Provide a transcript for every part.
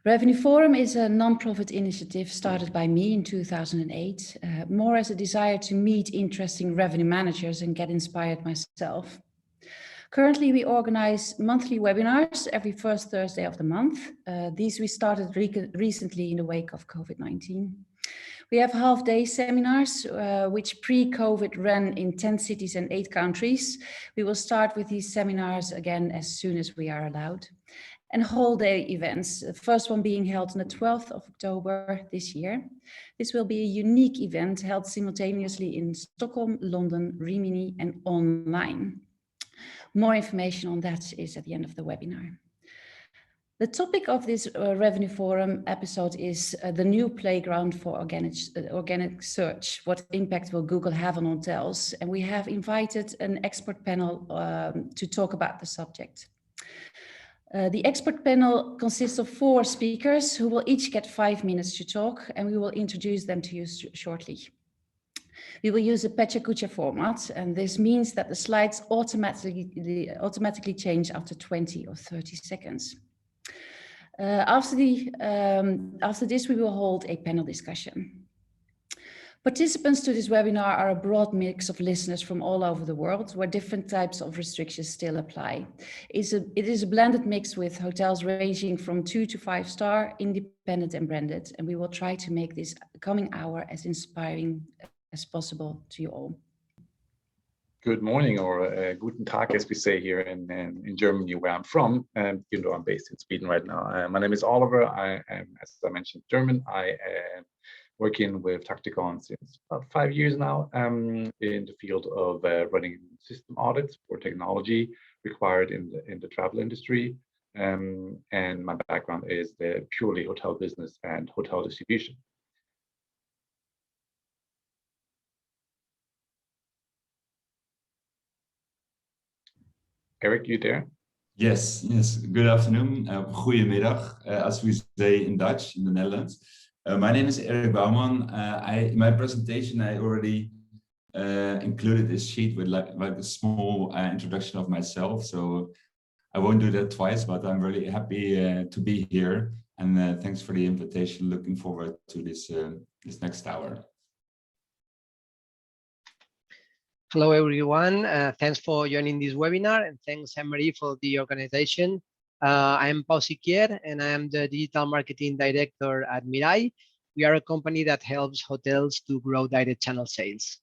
Revenue Forum is a non-profit initiative started by me in 2008, more as a desire to meet interesting revenue managers and get inspired myself. Currently, we organize monthly webinars every first Thursday of the month. These we started recently in the wake of COVID-19. We have half-day seminars, which pre-COVID ran in 10 cities and 8 countries. We will start with these seminars again as soon as we are allowed. And whole-day events, the first one being held on the 12th of October this year. This will be a unique event held simultaneously in Stockholm, London, Rimini, and online. More information on that is at the end of the webinar. The topic of this Revenue Forum episode is the new playground for organic search. What impact will Google have on hotels? And we have invited an expert panel to talk about the subject. The expert panel consists of 4 speakers who will each get 5 minutes to talk, and we will introduce them to you shortly. We will use a Pecha format, and this means that the slides automatically change after 20 or 30 seconds. After this, we will hold a panel discussion. Participants to this webinar are a broad mix of listeners from all over the world, where different types of restrictions still apply. It is a blended mix with hotels ranging from 2 to 5 star, independent and branded, and we will try to make this coming hour as inspiring as possible to you all. Good morning, or guten Tag, as we say here in Germany, where I'm from, even though I'm based in Sweden right now. My name is Oliver. I am, as I mentioned, German. I am working with Taktikon since about 5 years now in the field of running system audits for technology required in the travel industry. And my background is the purely hotel business and hotel distribution. Erik, you there? Yes. Good afternoon. Goedemiddag, as we say in Dutch in the Netherlands. My name is Erik Baumann. In my presentation, I already included this sheet with like a small introduction of myself. So I won't do that twice, but I'm really happy to be here. And thanks for the invitation. Looking forward to this next hour. Hello, everyone. Thanks for joining this webinar, and thanks, Annemarie, for the organization. I am Pau Siquier, and I am the Digital Marketing Director at Mirai. We are a company that helps hotels to grow direct channel sales.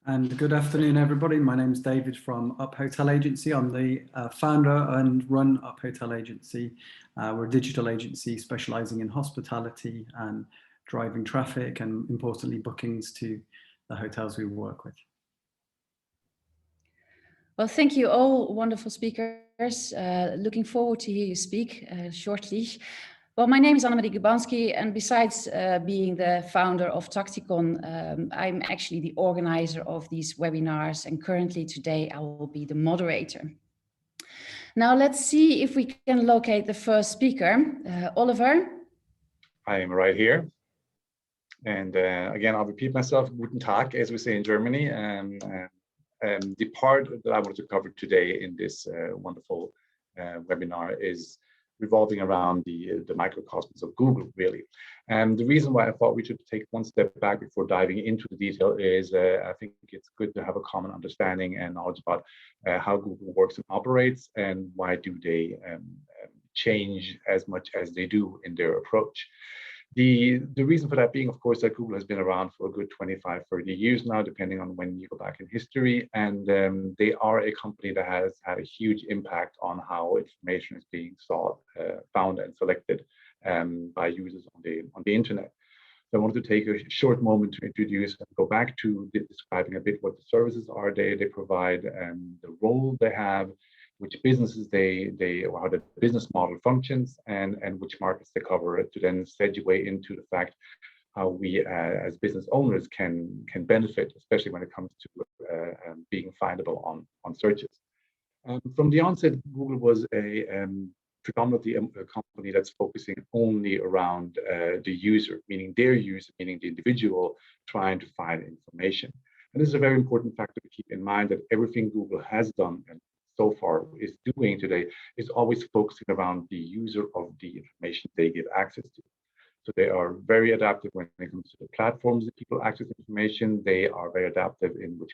And good afternoon, everybody. My name is David from Up Hotel Agency. I'm the founder and run Up Hotel Agency. We're a digital agency specializing in hospitality and driving traffic and, importantly, bookings to the hotels we work with. Well, thank you all, wonderful speakers. Looking forward to hear you speak shortly. Well, my name is Annemarie Gubanski, and besides being the founder of Taktikon, I'm actually the organizer of these webinars, and currently today I will be the moderator. Now let's see if we can locate the first speaker. Oliver? I am right here. And again, I'll repeat myself, guten Tag, as we say in Germany. The part that I wanted to cover today in this wonderful webinar is revolving around the microcosmos of Google, really. And the reason why I thought we should take one step back before diving into the detail is I think it's good to have a common understanding and knowledge about how Google works and operates, and why do they change as much as they do in their approach. The reason for that being, of course, that Google has been around for a good 25, 30 years now, depending on when you go back in history. And they are a company that has had a huge impact on how information is being sought, found and selected by users on the internet. So I wanted to take a short moment to introduce and go back to describing a bit what the services are they provide, the role they have, which businesses or how the business model functions, and which markets they cover, to then segue into the fact how we as business owners can benefit, especially when it comes to being findable on searches. From the onset, Google was predominantly a company that's focusing only around the user, meaning their user, meaning the individual trying to find information. And this is a very important factor to keep in mind, that everything Google has done and so far is doing today is always focusing around the user of the information they give access to. So they are very adaptive when it comes to the platforms that people access information. They are very adaptive in which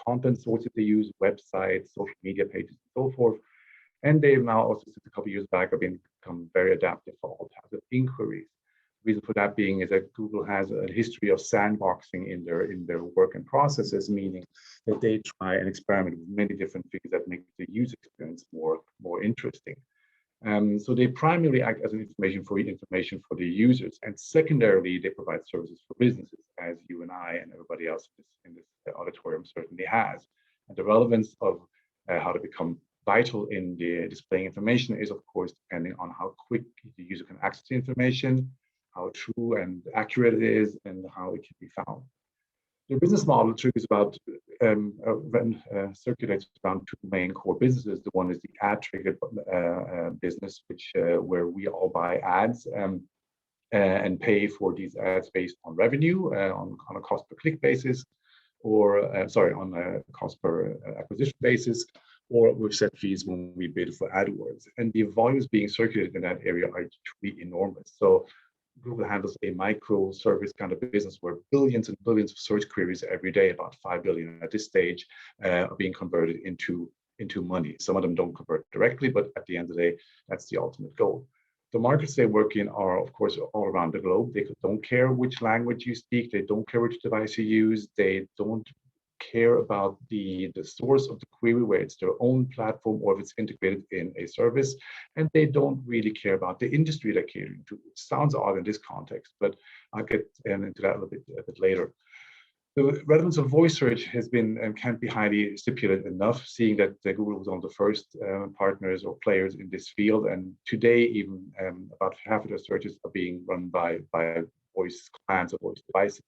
content sources they use, websites, social media pages, and so forth. And they've now also, since a couple of years back, have become very adaptive for all types of inquiries. The reason for that being is that Google has a history of sandboxing in their work and processes, meaning that they try and experiment with many different things that make the user experience more interesting. So they primarily act as an information for the users, and secondarily they provide services for businesses, as you and I and everybody else in this auditorium certainly has. And the relevance of how to become vital in the displaying information is, of course, depending on how quick the user can access the information, how true and accurate it is, and how it can be found. The business model circulates around two main core businesses. The one is the ad-triggered business, where we all buy ads and pay for these ads based on revenue on a cost per click basis, or on a cost per acquisition basis, or with set fees when we bid for AdWords. And the volumes being circulated in that area are truly enormous. So Google handles a microservice kind of business where billions and billions of search queries every day, about 5 billion at this stage, are being converted into money. Some of them don't convert directly, but at the end of the day, that's the ultimate goal. The markets they work in are, of course, all around the globe. They don't care which language you speak. They don't care which device you use. They don't care about the source of the query, where it's their own platform or if it's integrated in a service. And they don't really care about the industry they're catering to. It sounds odd in this context, but I'll get into that a bit later. The relevance of voice search has been and can't be highly stipulated enough, seeing that Google was one of the first partners or players in this field. And today, even about half of their searches are being run by voice clients or voice devices.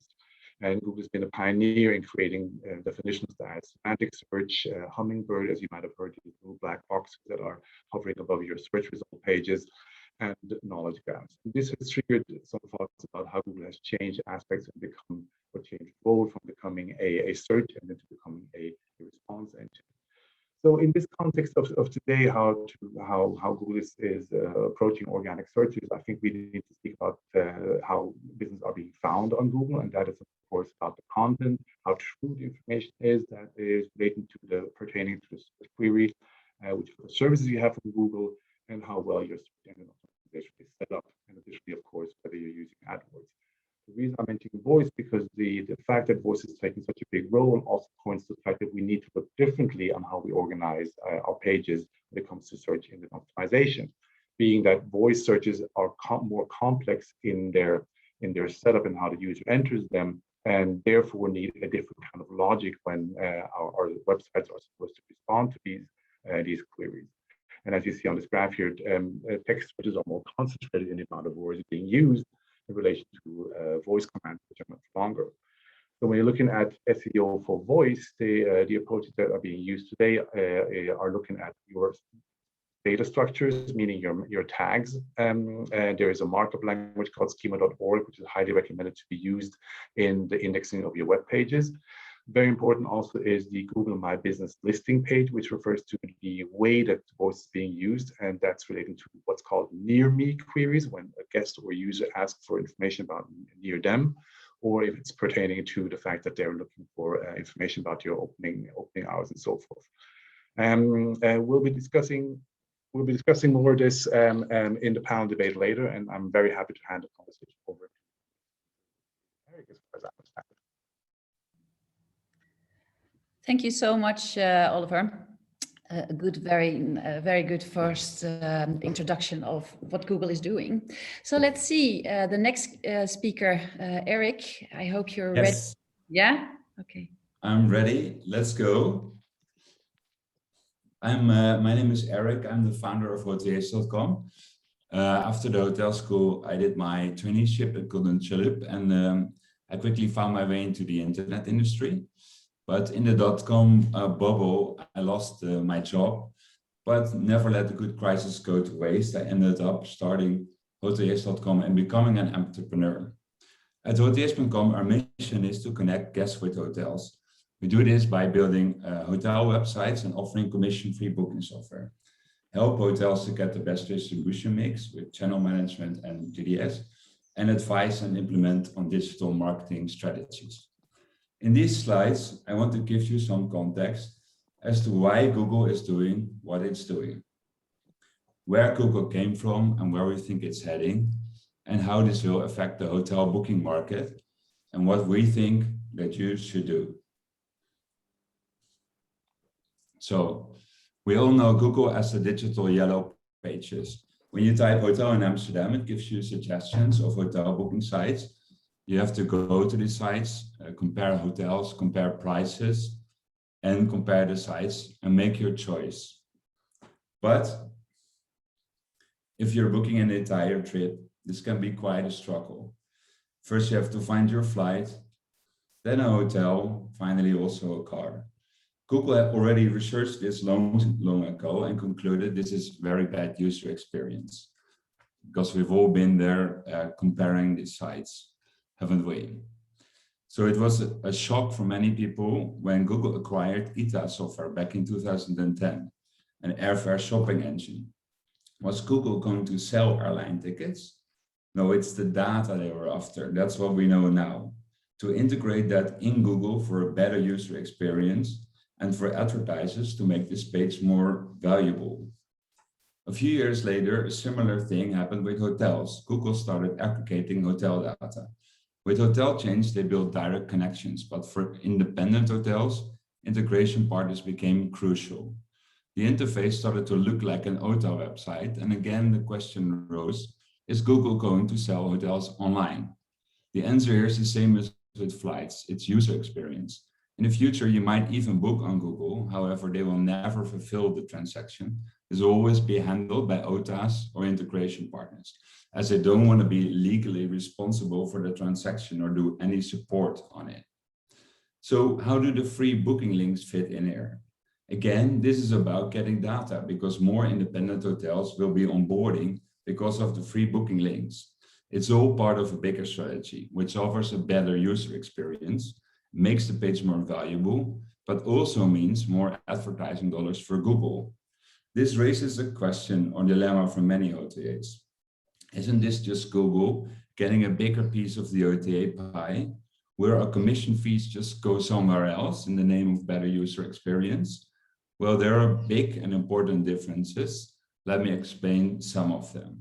And Google has been a pioneer in creating definitions that semantic search, hummingbird, as you might have heard, these little black boxes that are hovering above your search result pages, and knowledge graphs. This has triggered some thoughts about how Google has changed aspects and changed role from becoming a search engine to becoming a response engine. So in this context of today, how Google is approaching organic searches, I think we need to speak about how businesses are being found on Google, and that is, of course, about the content, how true the information is that is relating to pertaining to the query, which are the services you have from Google, and how well your search engine optimization is set up, and additionally, of course, whether you're using AdWords. The reason I'm mentioning voice because the fact that voice is taking such a big role also points to the fact that we need to look differently on how we organize our pages when it comes to search engine optimization, being that voice searches are more complex in their setup and how the user enters them, and therefore need a different kind of logic when our websites are supposed to respond to these queries. And as you see on this graph here, text searches are more concentrated in the amount of words being used in relation to voice commands, which are much longer. So when you're looking at SEO for voice, the approaches that are being used today are looking at your data structures, meaning your tags. And there is a markup language called schema.org, which is highly recommended to be used in the indexing of your web pages. Very important also is the Google My Business listing page, which refers to the way that voice is being used, and that's relating to what's called near me queries, when a guest or user asks for information about near them, or if it's pertaining to the fact that they're looking for information about your opening hours and so forth. We'll be discussing more of this in the panel debate later, and I'm very happy to hand the conversation over to Erik as far as I understand it. Thank you so much, Oliver. A good, very good first introduction of what Google is doing. So let's see the next speaker, Erik. I hope you're ready. Yeah. Okay. I'm ready. Let's go. My name is Erik. I'm the founder of hotels.com. After the hotel school, I did my traineeship at Golden Tulip, and I quickly found my way into the internet industry. But in the .com bubble, I lost my job, but never let the good crisis go to waste. I ended up starting hotels.com and becoming an entrepreneur. At hotels.com, our mission is to connect guests with hotels. We do this by building hotel websites and offering commission-free booking software. Help hotels to get the best distribution mix with channel management and GDS, and advise and implement on digital marketing strategies. In these slides, I want to give you some context as to why Google is doing what it's doing, where Google came from and where we think it's heading, and how this will affect the hotel booking market, and what we think that you should do. So, we all know Google as the digital yellow pages. When you type hotel in Amsterdam, it gives you suggestions of hotel booking sites. You have to go to these sites, compare hotels, compare prices, and compare the sites and make your choice. But if you're booking an entire trip, this can be quite a struggle. First, you have to find your flight, then a hotel, finally also a car. Google had already researched this long ago and concluded this is very bad user experience, because we've all been there comparing these sites, haven't we? So it was a shock for many people when Google acquired ITA software back in 2010, an airfare shopping engine. Was Google going to sell airline tickets? No, it's the data they were after. That's what we know now. To integrate that in Google for a better user experience, and for advertisers to make this page more valuable. A few years later, a similar thing happened with hotels. Google started aggregating hotel data. With hotel chains, they built direct connections, but for independent hotels, integration partners became crucial. The interface started to look like an hotel website, and again, the question arose, is Google going to sell hotels online? The answer here is the same as with flights, it's user experience. In the future, you might even book on Google. However, they will never fulfill the transaction. This will always be handled by OTAs or integration partners, as they don't want to be legally responsible for the transaction or do any support on it. So how do the free booking links fit in here? Again, this is about getting data because more independent hotels will be onboarding because of the free booking links. It's all part of a bigger strategy, which offers a better user experience, makes the page more valuable, but also means more advertising dollars for Google. This raises a question or dilemma for many OTAs. Isn't this just Google getting a bigger piece of the OTA pie, where our commission fees just go somewhere else in the name of better user experience? Well, there are big and important differences. Let me explain some of them.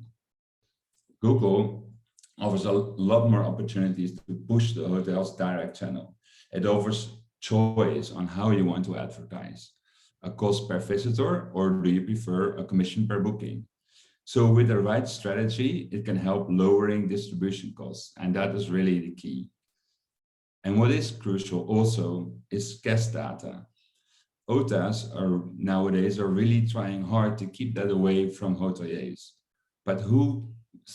Google offers a lot more opportunities to push the hotel's direct channel. It offers choice on how you want to advertise, a cost per visitor, or do you prefer a commission per booking? So with the right strategy, it can help lowering distribution costs, and that is really the key. And what is crucial also is guest data. OTAs nowadays are really trying hard to keep that away from hoteliers. But whose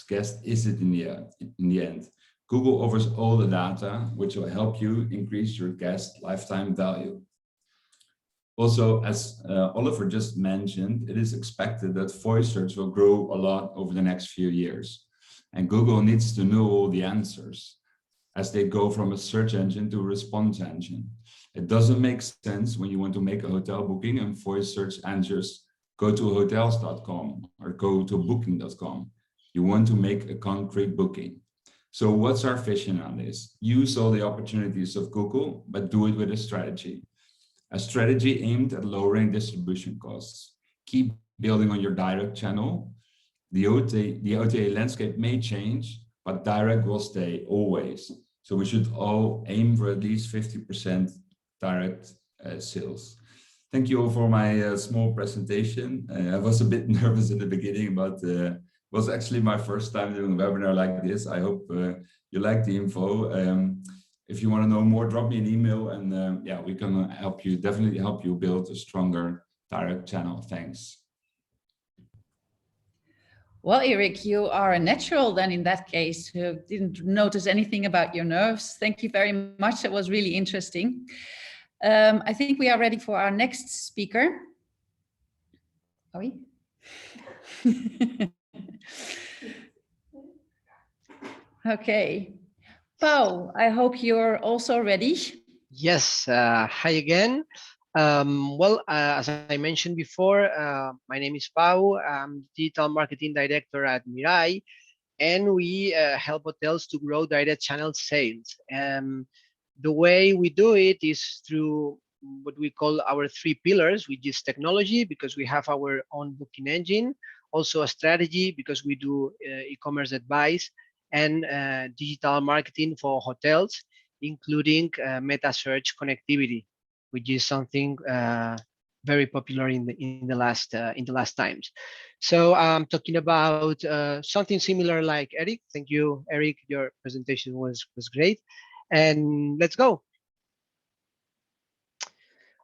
guest is it in the end? Google offers all the data, which will help you increase your guest lifetime value. Also, as Oliver just mentioned, it is expected that voice search will grow a lot over the next few years. And Google needs to know all the answers as they go from a search engine to a response engine. It doesn't make sense when you want to make a hotel booking and voice search answers go to hotels.com or go to booking.com. You want to make a concrete booking. So what's our vision on this? Use all the opportunities of Google, but do it with a strategy. A strategy aimed at lowering distribution costs. Keep building on your direct channel. The OTA landscape may change, but direct will stay always. So we should all aim for at least 50% direct sales. Thank you all for my small presentation. I was a bit nervous in the beginning, but it was actually my first time doing a webinar like this. I hope you like the info. If you want to know more, drop me an email and yeah, we can help you, definitely help you build a stronger direct channel. Thanks. Well, Erik, you are a natural then in that case, who didn't notice anything about your nerves. Thank you very much. It was really interesting. I think we are ready for our next speaker. Are we? Okay. Pau, I hope you're also ready. Yes, hi again. As I mentioned before, my name is Pau. I'm Digital Marketing Director at Mirai, and we help hotels to grow direct channel sales. The way we do it is through what we call our three pillars, which is technology, because we have our own booking engine, also a strategy, because we do e-commerce advice, and digital marketing for hotels, including meta search connectivity, which is something very popular in the last times. So I'm talking about something similar like Eric. Thank you, Eric. Your presentation was great. And let's go.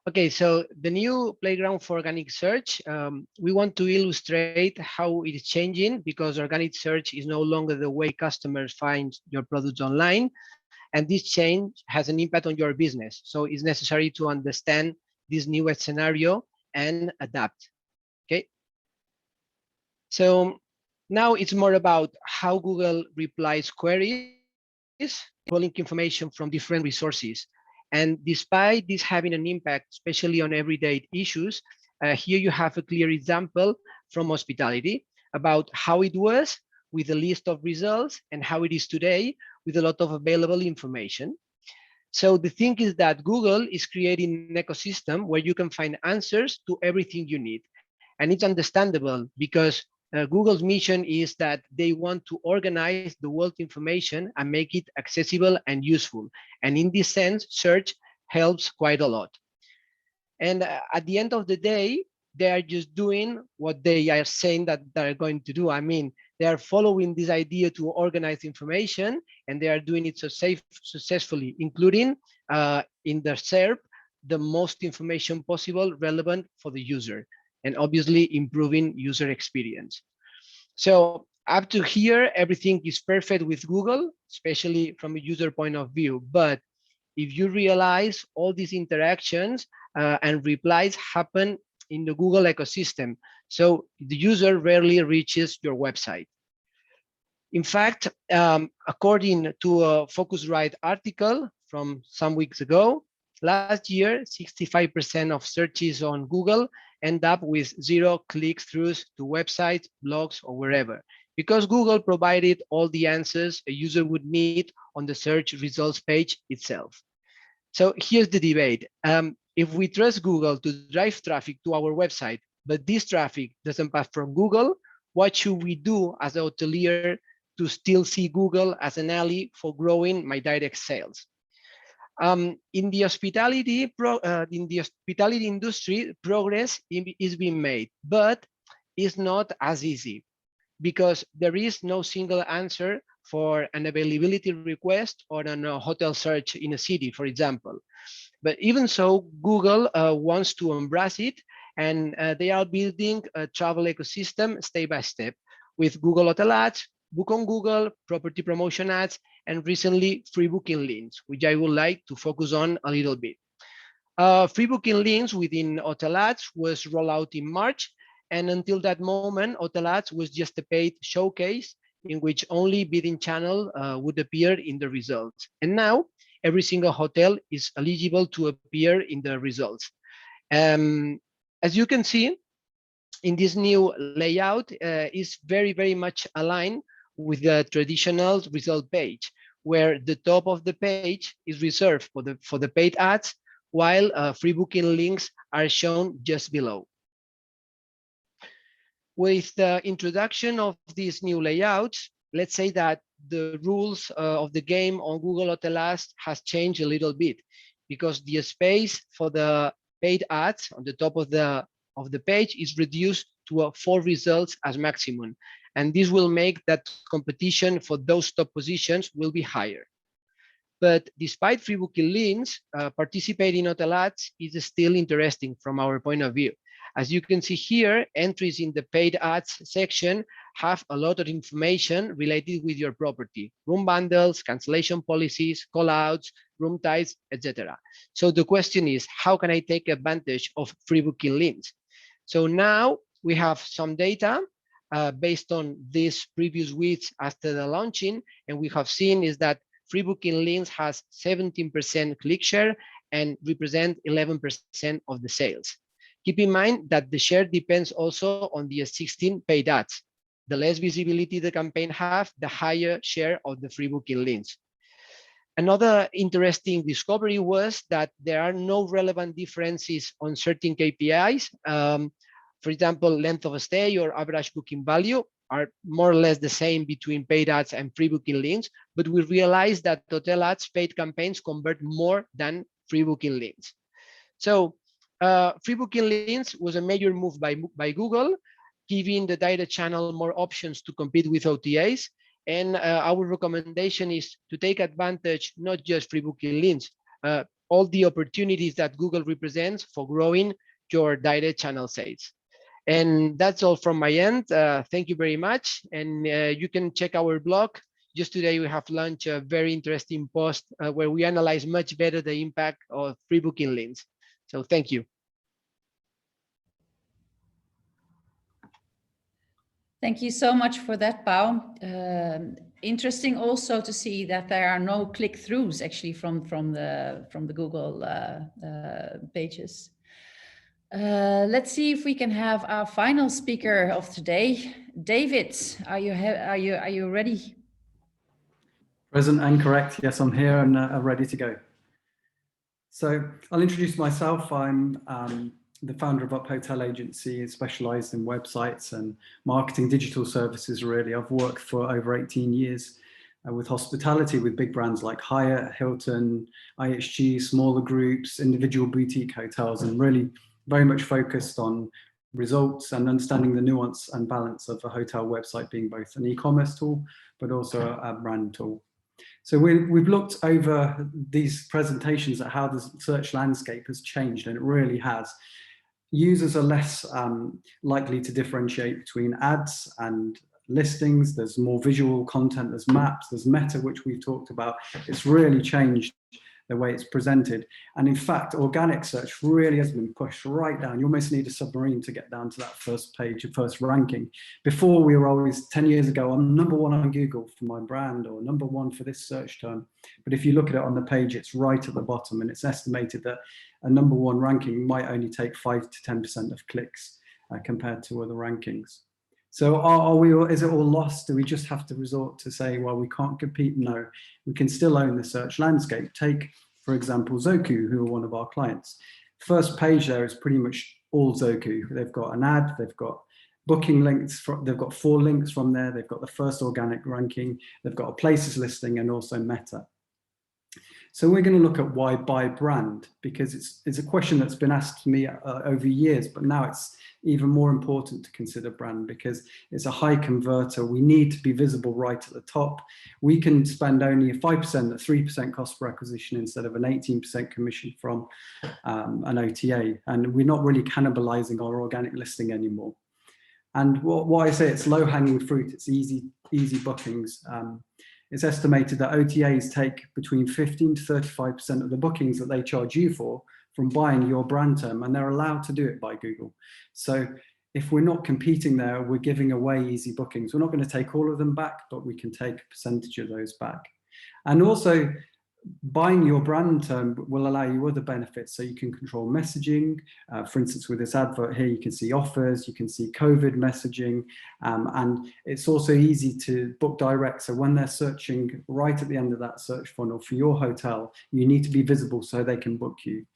Okay, so the new playground for organic search, we want to illustrate how it is changing, because organic search is no longer the way customers find your products online. And this change has an impact on your business. So it's necessary to understand this new scenario and adapt. Okay. So now it's more about how Google replies queries, pulling information from different resources. And despite this having an impact, especially on everyday issues, here you have a clear example from hospitality about how it was with a list of results and how it is today with a lot of available information. So the thing is that Google is creating an ecosystem where you can find answers to everything you need. And it's understandable, because Google's mission is that they want to organize the world information and make it accessible and useful. And in this sense, search helps quite a lot. And at the end of the day, they are just doing what they are saying that they're going to do. I mean, they are following this idea to organize information, and they are doing it successfully, including in their SERP, the most information possible relevant for the user, and obviously improving user experience. So up to here, everything is perfect with Google, especially from a user point of view. But if you realize all these interactions and replies happen in the Google ecosystem, so the user rarely reaches your website. In fact, according to a Focusrite article from some weeks ago, last year, 65% of searches on Google end up with 0 click-throughs to websites, blogs, or wherever, because Google provided all the answers a user would need on the search results page itself. So here's the debate. If we trust Google to drive traffic to our website, but this traffic doesn't pass from Google, what should we do as a hotelier to still see Google as an ally for growing my direct sales? In the hospitality industry, progress is being made, but it's not as easy, because there is no single answer for an availability request or a hotel search in a city, for example. But even so, Google wants to embrace it, and they are building a travel ecosystem step by step with Google Hotel Ads, Book on Google, property promotion ads, and recently Freebooking links, which I would like to focus on a little bit. Freebooking links within Hotel Ads was rolled out in March, and until that moment, Hotel Ads was just a paid showcase in which only bidding channel would appear in the results. And now every single hotel is eligible to appear in the results. As you can see, in this new layout is very, very much aligned with the traditional result page, where the top of the page is reserved for the paid ads, while Freebooking links are shown just below. With the introduction of these new layouts, let's say that the rules of the game on Google Hotel Ads has changed a little bit, because the space for the paid ads on the top of the page is reduced to 4 results as maximum. And this will make that competition for those top positions will be higher. But despite Freebooking links, participating in Hotel Ads is still interesting from our point of view. As you can see here, entries in the paid ads section have a lot of information related with your property: room bundles, cancellation policies, call-outs, room types, etc. So the question is, how can I take advantage of Freebooking links? So now we have some data based on these previous weeks after the launching, and we have seen is that Freebooking links has 17% click share and represent 11% of the sales. Keep in mind that the share depends also on the 16 paid ads. The less visibility the campaign have, the higher share of the free booking links. Another interesting discovery was that there are no relevant differences on certain KPIs. For example, length of stay or average booking value are more or less the same between paid ads and free booking links, but we realized that hotel ads paid campaigns convert more than free booking links. So free booking links was a major move by Google, giving the direct channel more options to compete with OTAs. And our recommendation is to take advantage, not just free booking links, all the opportunities that Google represents for growing your direct channel sales. And that's all from my end. Thank you very much. And you can check our blog. Just today, we have launched a very interesting post where we analyze much better the impact of free booking links. So thank you. Thank you so much for that, Pau. Interesting also to see that there are no click-throughs actually from the Google pages. Let's see if we can have our final speaker of today, David. Are you ready? Present and correct. Yes, I'm here and ready to go. So I'll introduce myself. I'm the founder of Up Hotel Agency, specialized in websites and marketing digital services, really. I've worked for over 18 years with hospitality, with big brands like Hyatt, Hilton, IHG, smaller groups, individual boutique hotels, and really very much focused on results and understanding the nuance and balance of a hotel website being both an e-commerce tool, but also a brand tool. So we've looked over these presentations at how the search landscape has changed, and it really has. Users are less likely to differentiate between ads and listings. There's more visual content, there's maps, there's meta, which we've talked about. It's really changed the way it's presented. And in fact, organic search really has been pushed right down. You almost need a submarine to get down to that first page, first ranking. Before, we were always, 10 years ago, I'm #1 on Google for my brand, or #1 for this search term. But if you look at it on the page, it's right at the bottom, and it's estimated that a #1 ranking might only take 5 to 10% of clicks compared to other rankings. So is it all lost? Do we just have to resort to say, well, we can't compete? No, we can still own the search landscape. Take, for example, Zoku, who are one of our clients. First page there is pretty much all Zoku. They've got an ad, they've got booking links, they've got 4 links from there, they've got the first organic ranking, they've got a places listing, and also meta. So we're going to look at why by brand, because it's a question that's been asked to me over years, but now it's even more important to consider brand because it's a high converter. We need to be visible right at the top. We can spend only a 5%, a 3% cost per acquisition instead of an 18% commission from an OTA, and we're not really cannibalizing our organic listing anymore. And what I say, it's low-hanging fruit. It's easy bookings. It's estimated that OTAs take between 15 to 35% of the bookings that they charge you for from buying your brand term, and they're allowed to do it by Google. So if we're not competing there, we're giving away easy bookings. We're not going to take all of them back, but we can take a percentage of those back. And also, buying your brand term will allow you other benefits. So you can control messaging. For instance, with this advert here, you can see offers, you can see COVID messaging, and it's also easy to book direct. So when they're searching right at the end of that search funnel for your hotel, you need to be visible so they can book you.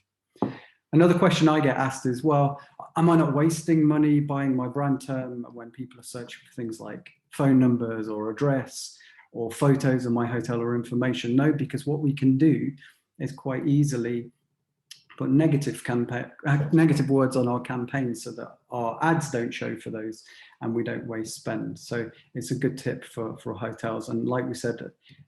Another question I get asked is, well, am I not wasting money buying my brand term when people are searching for things like phone numbers or address or photos of my hotel or information? No, because what we can do is quite easily put negative words on our campaigns so that our ads don't show for those and we don't waste spend. So it's a good tip for hotels. And like we said,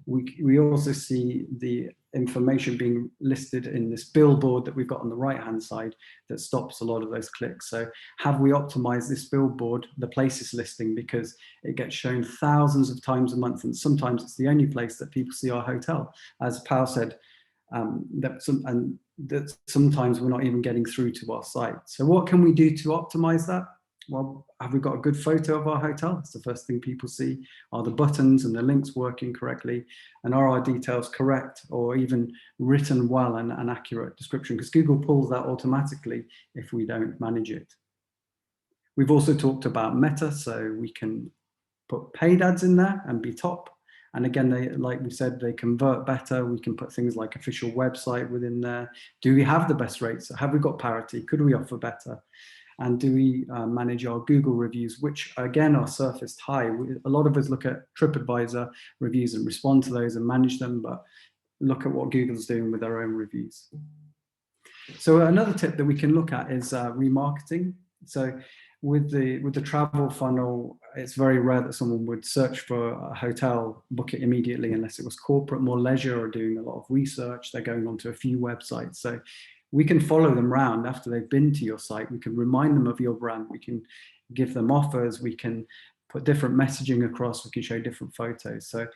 we also see the information being listed in this billboard that we've got on the right hand side that stops a lot of those clicks. So have we optimized this billboard, the places listing, because it gets shown thousands of times a month, and sometimes it's the only place that people see our hotel. As Pau said, that sometimes we're not even getting through to our site. So what can we do to optimize that? Well, have we got a good photo of our hotel? That's the first thing people see. Are the buttons and the links working correctly? And are our details correct or even written well and an accurate description? Because Google pulls that automatically if we don't manage it. We've also talked about meta, so we can put paid ads in there and be top. And again, they, like we said, they convert better. We can put things like official website within there. Do we have the best rates? Have we got parity? Could we offer better? And do we manage our Google reviews, which again are surfaced high? A lot of us look at TripAdvisor reviews and respond to those and manage them, but look at what Google's doing with their own reviews. So another tip that we can look at is remarketing. So with the travel funnel, it's very rare that someone would search for a hotel, book it immediately, unless it was corporate, more leisure, or doing a lot of research. They're going onto a few websites. So we can follow them around after they've been to your site. We can remind them of your brand. We can give them offers. We can put different messaging across. We can show different photos. So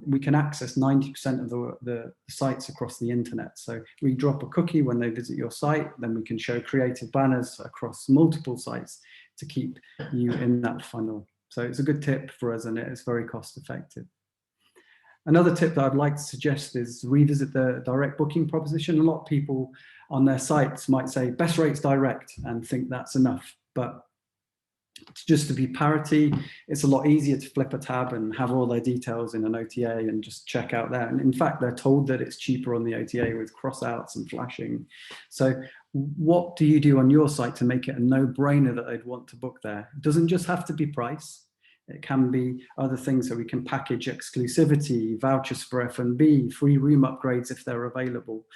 we can access 90% of the sites across the internet. So we drop a cookie when they visit your site, then we can show creative banners across multiple sites to keep you in that funnel. So it's a good tip for us, and it's very cost effective. Another tip that I'd like to suggest is revisit the direct booking proposition. A lot of people on their sites might say best rates direct and think that's enough, but just to be parity, it's a lot easier to flip a tab and have all their details in an OTA and just check out there. And in fact, they're told that it's cheaper on the OTA with crossouts and flashing. So what do you do on your site to make it a no-brainer that they'd want to book there? It doesn't just have to be price. It can be other things, so we can package exclusivity, vouchers for F&B, free room upgrades if they're available,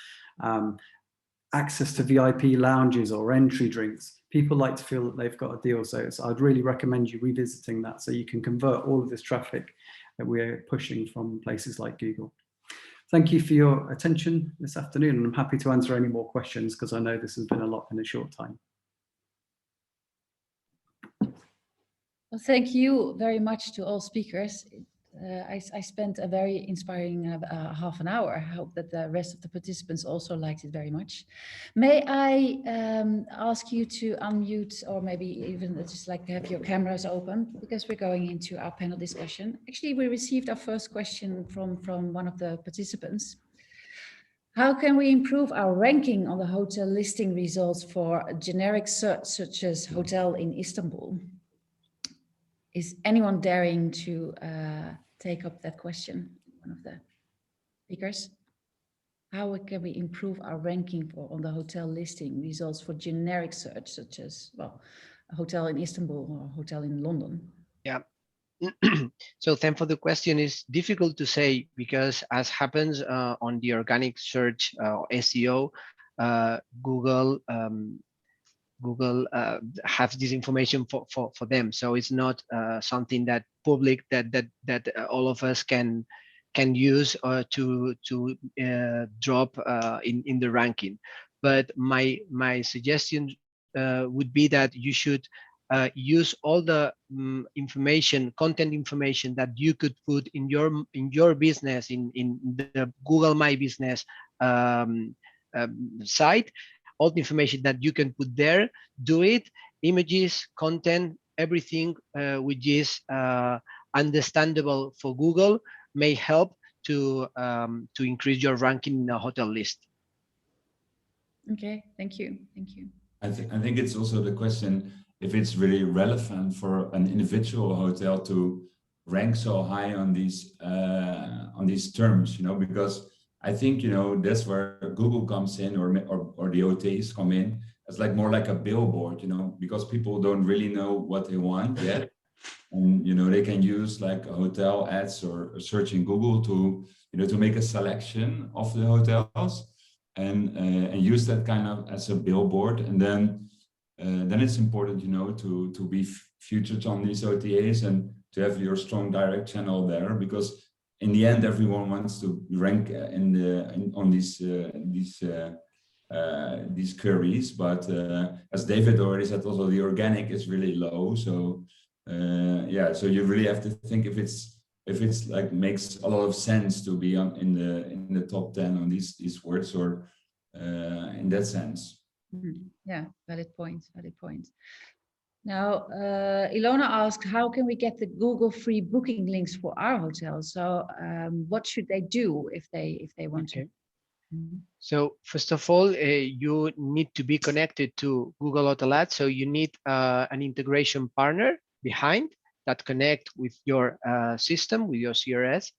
access to VIP lounges or entry drinks. People like to feel that they've got a deal, so I'd really recommend you revisiting that so you can convert all of this traffic that we're pushing from places like Google. Thank you for your attention this afternoon, and I'm happy to answer any more questions because I know this has been a lot in a short time. Well, thank you very much to all speakers. I spent a very inspiring half an hour. I hope that the rest of the participants also liked it very much. May I ask you to unmute, or maybe even just like have your cameras open, because we're going into our panel discussion. Actually, we received our first question from one of the participants. How can we improve our ranking on the hotel listing results for generic search such as hotel in Istanbul? Is anyone daring to take up that question? One of the speakers. How can we improve our ranking on the hotel listing results for generic search, such as, well, a hotel in Istanbul or a hotel in London? Yeah. So thanks for the question. It's difficult to say because, as happens on the organic search SEO, Google has this information for them, so it's not something that public that all of us can use to drop in the ranking. But my suggestion would be that you should use all the content information that you could put in your business in the Google My Business site. All the information that you can put there, do it, images, content, everything which is understandable for Google may help to increase your ranking in a hotel list. Okay, thank you. Thank you. I think it's also the question if it's really relevant for an individual hotel to rank so high on these terms, you know, because I think, you know, that's where Google comes in, or the OTAs come in. It's like more like a billboard, you know, because people don't really know what they want yet. And, you know, they can use like hotel ads or search in Google to, you know, to make a selection of the hotels and use that kind of as a billboard. And then it's important, you know, to be featured on these OTAs and to have your strong direct channel there, because in the end, everyone wants to rank on these queries. But as David already said, also the organic is really low. So yeah, so you really have to think if it's like makes a lot of sense to be in the top 10 on these words, or in that sense. Yeah, valid point. Valid point. Now, Ilona asked, how can we get the Google free booking links for our hotels? So what should they do if they want to? So first of all, you need to be connected to Google Hotel Ads. So you need an integration partner behind that connect with your system, with your CRS.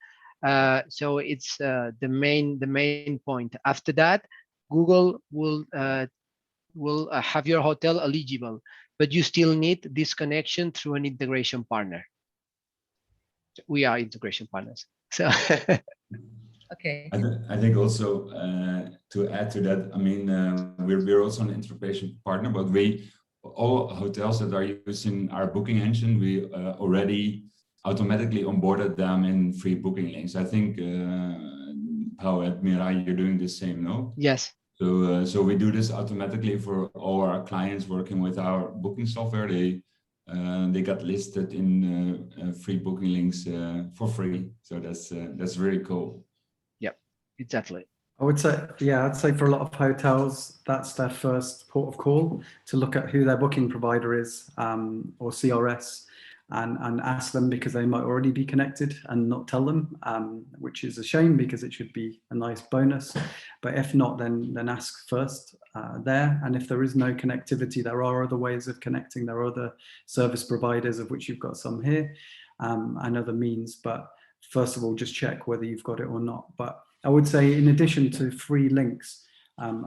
So it's the main point. After that, Google will have your hotel eligible, but you still need this connection through an integration partner. We are integration partners. So. Okay. I think also to add to that, I mean, we're also an integration partner, but all hotels that are using our booking engine, we already automatically onboarded them in free booking links. I think Pau at Mirai, you're doing the same, no? Yes. So we do this automatically for all our clients working with our booking software. They got listed in free booking links for free. So that's very cool. Exactly. I would say, yeah, I'd say for a lot of hotels, that's their first port of call, to look at who their booking provider is, or CRS, and ask them, because they might already be connected and not tell them, which is a shame because it should be a nice bonus. But if not, then ask first there. And if there is no connectivity, there are other ways of connecting. There are other service providers, of which you've got some here, and other means. But first of all, just check whether you've got it or not. But I would say, in addition to free links,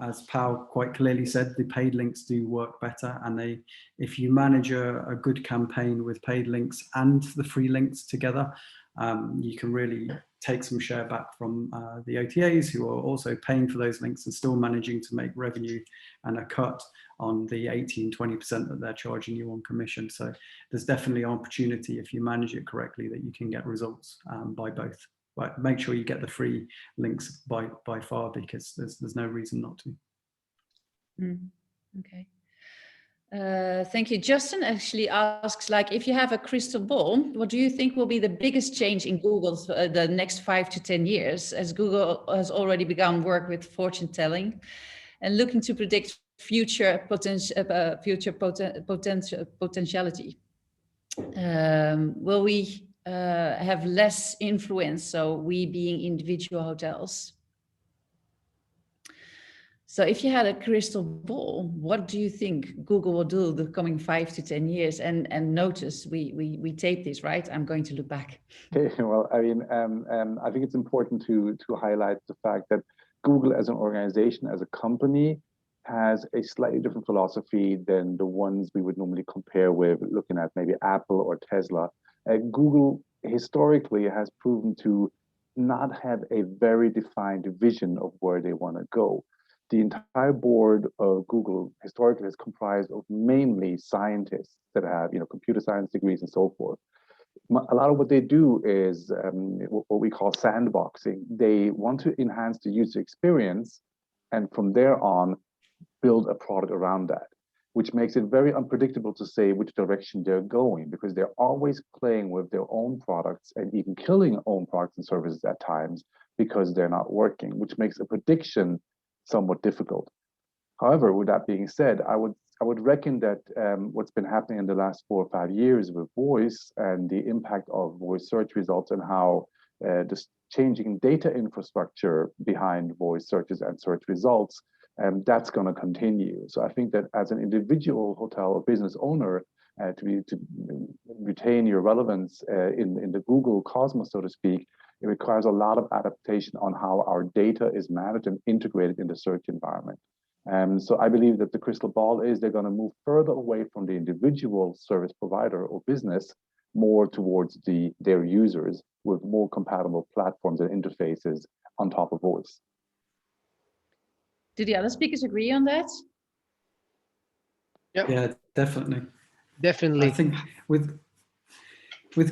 as Pau quite clearly said, the paid links do work better. And if you manage a good campaign with paid links and the free links together, you can really take some share back from the OTAs, who are also paying for those links and still managing to make revenue and a cut on the 18-20% that they're charging you on commission. So there's definitely an opportunity, if you manage it correctly, that you can get results by both. But make sure you get the free links by far, because there's no reason not to. Okay. Thank you. Justin actually asks, like, if you have a crystal ball, what do you think will be the biggest change in Google's the next 5 to 10 years, as Google has already begun work with fortune telling and looking to predict future potentiality? Will we have less influence, so we being individual hotels? So if you had a crystal ball, what do you think Google will do the coming 5 to 10 years? And notice we tape this, right? I'm going to look back. Okay, well, I mean, I think it's important to highlight the fact that Google as an organization, as a company, has a slightly different philosophy than the ones we would normally compare with, looking at maybe Apple or Tesla. Google historically has proven to not have a very defined vision of where they want to go. The entire board of Google historically is comprised of mainly scientists that have, computer science degrees and so forth. A lot of what they do is what we call sandboxing. They want to enhance the user experience, and from there on, build a product around that, which makes it very unpredictable to say which direction they're going, because they're always playing with their own products and even killing own products and services at times because they're not working, which makes a prediction somewhat difficult. However, with that being said, I would reckon that what's been happening in the last 4 or 5 years with voice and the impact of voice search results and how this changing data infrastructure behind voice searches and search results, that's going to continue. So I think that as an individual hotel or business owner, to retain your relevance in the Google cosmos, so to speak, it requires a lot of adaptation on how our data is managed and integrated in the search environment. So I believe that the crystal ball is they're going to move further away from the individual service provider or business, more towards their users, with more compatible platforms and interfaces on top of voice. Do the other speakers agree on that? Yep. Yeah, definitely. Definitely. I think with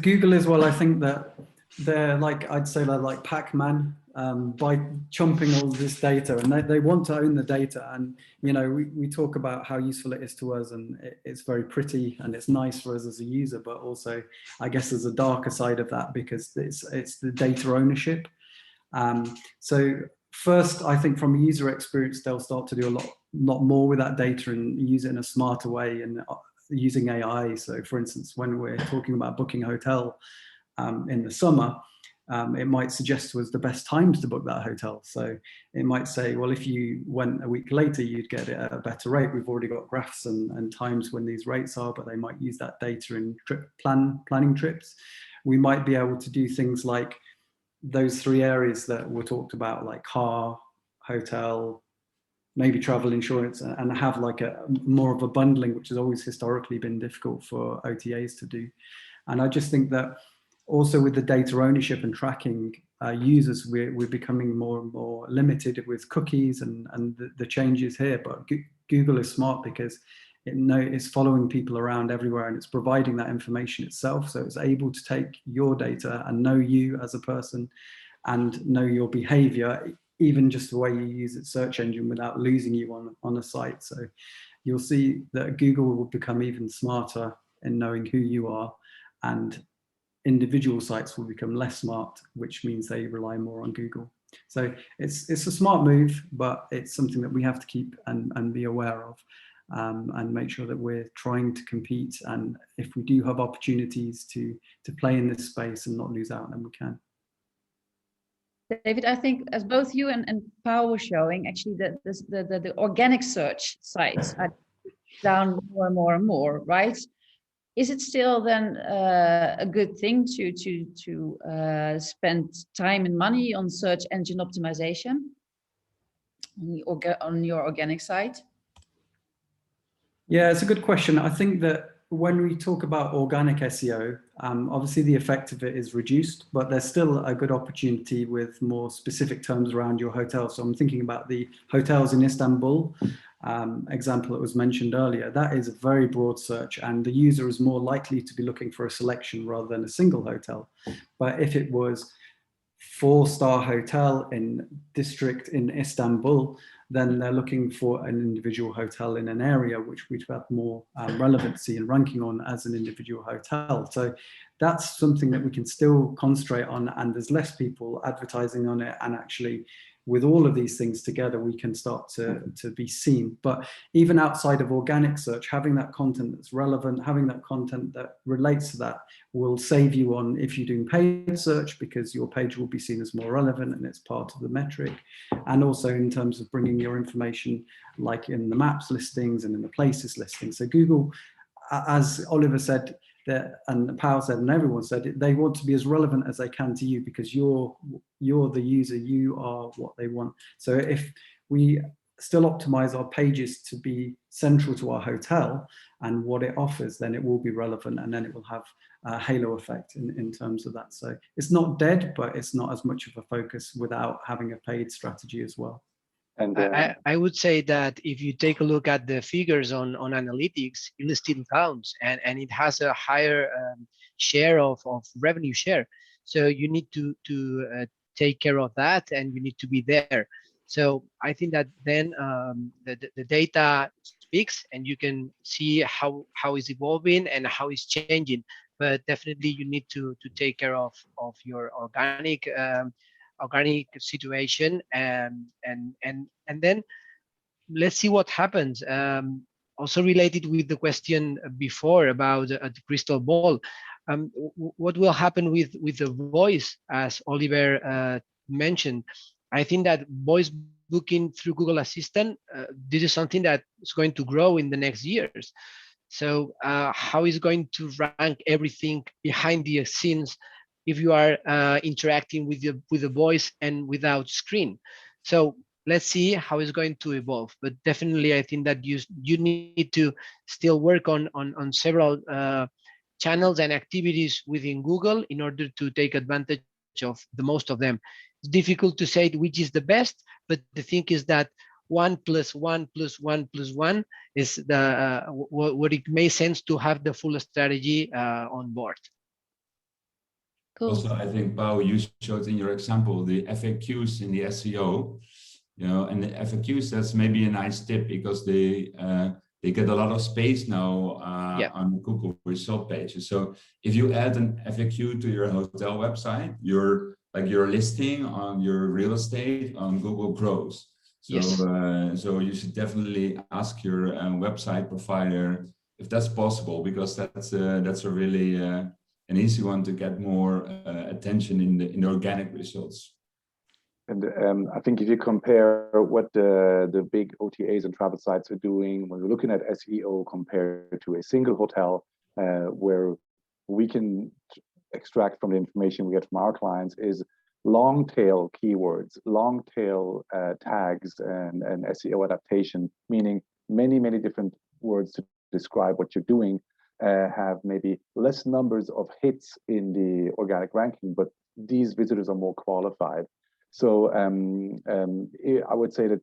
Google as well, I think that they're like, I'd say they're like Pac-Man, by chumping all this data, and they want to own the data. And we talk about how useful it is to us, and it's very pretty and it's nice for us as a user, but also I guess there's a darker side of that, because it's the data ownership. So first, I think from a user experience, they'll start to do a lot more with that data and use it in a smarter way. And using AI. So for instance, when we're talking about booking a hotel in the summer, it might suggest to us the best times to book that hotel. So it might say, well, if you went a week later, you'd get it at a better rate. We've already got graphs and times when these rates are, but they might use that data in planning trips. We might be able to do things like those 3 areas that were talked about, like car, hotel, maybe travel insurance, and have like a more of a bundling, which has always historically been difficult for OTAs to do. And I just think that also with the data ownership and tracking users, we're becoming more and more limited with cookies and the changes here. But Google is smart because it's following people around everywhere, and it's providing that information itself. So it's able to take your data and know you as a person and know your behavior, even just the way you use its search engine, without losing you on a site. So you'll see that Google will become even smarter in knowing who you are, and individual sites will become less smart, which means they rely more on Google. So it's a smart move, but it's something that we have to keep and be aware of, and make sure that we're trying to compete. And if we do have opportunities to play in this space and not lose out, then we can. David, I think as both you and Pau were showing, actually the organic search sites are down more and more and more, right? Is it still then a good thing to spend time and money on search engine optimization on your organic site? Yeah, it's a good question. I think that when we talk about organic SEO, obviously the effect of it is reduced, but there's still a good opportunity with more specific terms around your hotel. So I'm thinking about the hotels in Istanbul example that was mentioned earlier. That is a very broad search, and the user is more likely to be looking for a selection rather than a single hotel. But if it was 4-star hotel in district in Istanbul, then they're looking for an individual hotel in an area which we'd have more relevancy and ranking on as an individual hotel. So that's something that we can still concentrate on, and there's less people advertising on it, and actually with all of these things together, we can start to be seen. But even outside of organic search, having that content that's relevant, having that content that relates to that will save you on if you're doing paid search, because your page will be seen as more relevant and it's part of the metric. And also in terms of bringing your information, like in the maps listings and in the places listings. So Google, as Oliver said, and Pau said, and everyone said, they want to be as relevant as they can to you, because you're the user, you are what they want. So if we still optimize our pages to be central to our hotel and what it offers, then it will be relevant, and then it will have a halo effect in terms of that. So it's not dead, but it's not as much of a focus without having a paid strategy as well. And I would say that if you take a look at the figures on analytics, it still counts, and it has a higher share of revenue share. So you need to take care of that, and you need to be there. So I think that then the data speaks, and you can see how it's evolving and how it's changing. But definitely you need to take care of your organic situation, and then let's see what happens. Also related with the question before about the crystal ball, what will happen with the voice, as Oliver mentioned. I think that voice booking through Google Assistant, this is something that is going to grow in the next years. So how is going to rank everything behind the scenes if you are interacting with the voice and without screen? So let's see how it's going to evolve. But definitely, I think that you need to still work on several channels and activities within Google in order to take advantage of the most of them. It's difficult to say which is the best, but the thing is that 1 + 1 + 1 + 1 is the what it makes sense to have the full strategy on board. Cool. Also, I think, Pau, you showed in your example the FAQs in the SEO, and the FAQs, that's maybe a nice tip, because they get a lot of space now on Google result pages. So if you add an FAQ to your hotel website, your listing on your real estate on Google grows. So, Yes. So you should definitely ask your website provider that's possible, because that's a really an easy one to get more attention in the organic results. And I think if you compare what the big OTAs and travel sites are doing, when we're looking at SEO compared to a single hotel, where we can extract from the information we get from our clients is long tail keywords, long tail tags, and SEO adaptation, meaning many different words to describe what you're doing, have maybe less numbers of hits in the organic ranking, but these visitors are more qualified. So I would say that,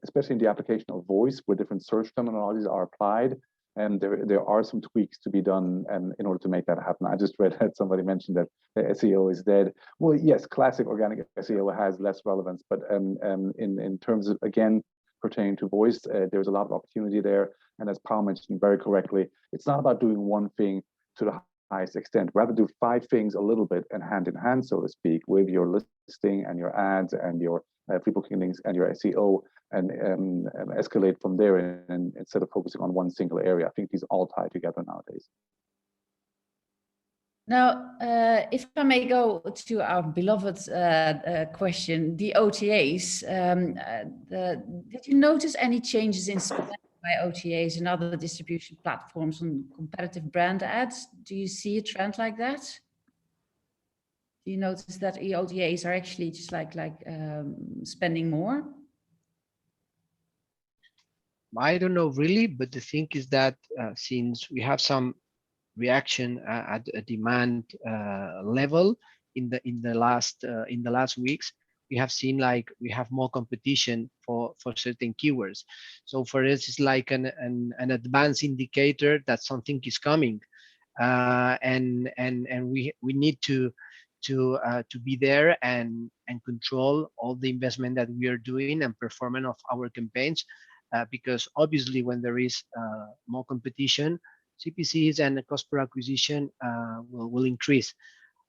especially in the application of voice, where different search terminologies are applied, and there are some tweaks to be done in order to make that happen. I just read that somebody mentioned that the SEO is dead. Well, yes, classic organic SEO has less relevance, but in terms of, again, pertaining to voice, there's a lot of opportunity there. And as Pau mentioned very correctly, it's not about doing one thing to the highest extent. Rather do 5 things a little bit and hand in hand, so to speak, with your listing and your ads and your free booking links and your SEO, and escalate from there, and instead of focusing on one single area. I think these all tie together nowadays. Now, if I may go to our beloved question, the OTAs, did you notice any changes in spend by OTAs and other distribution platforms on competitive brand ads? Do you see a trend like that? Do you notice that OTAs are actually just like spending more? I don't know really, but the thing is that since we have some reaction at a demand level in the last weeks, we have seen like we have more competition for certain keywords. So for us, it's like an advanced indicator that something is coming, and we need to be there and control all the investment that we are doing and performance of our campaigns, because obviously when there is more competition, CPCs and the cost per acquisition will increase.